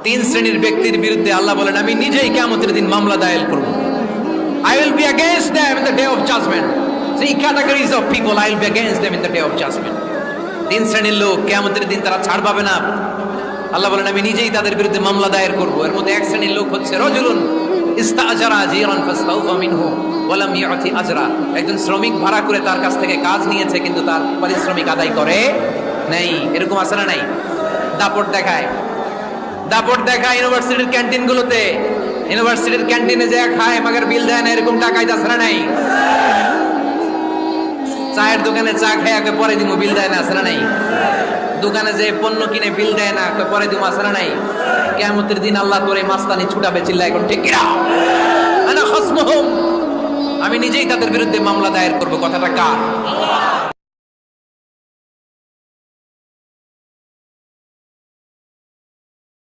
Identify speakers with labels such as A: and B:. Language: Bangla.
A: তিন শ্রেণীর ব্যক্তির বিরুদ্ধে আল্লাহ বলেন আমি নিজেই কিয়ামতের দিন মামলা দায়ের করব। I will be against them in the day of judgment. Three categories of people I will be against them in the day of judgment. তিন শ্রেণীর লোক কিয়ামতের দিন তারা ছাড় পাবে না। আল্লাহ বলেন আমি নিজেই তাদের বিরুদ্ধে মামলা দায়ের করব। এর মধ্যে এক শ্রেণীর লোক হচ্ছে রাজুলুন ইস্তাআজারা জিরান ফাসতাউফা মিনহু ওয়া লাম ইউতি আজরা। একজন শ্রমিক ভাড়া করে তার কাছ থেকে কাজ নিয়েছে কিন্তু তার পারিশ্রমিক আদায় করে নাই। এরকম আছে না নাই? দাপট দেখায় ইউনিভার্সিটির ক্যান্টিনগুলোতে, ইউনিভার্সিটির ক্যান্টিনে যে খায় মাগের বিল দেয় না, এরকম টাকাই যাচ্ছে না নাই? চায়ের দোকানে চা খেয়ে পরে দিব বিল দেয় না, আছে না নাই? দোকানে যে পণ্য কিনে বিল দেয় না পরে দিব, আছে না নাই? কিয়ামতের দিন আল্লাহ তোরে মাস্তানি ছুটাবে, চিল্লা এখন ঠিক কিনা? আনা খাসমুহুম, আমি নিজেই তাদের বিরুদ্ধে মামলা দায়ের করব। কথাটা কার?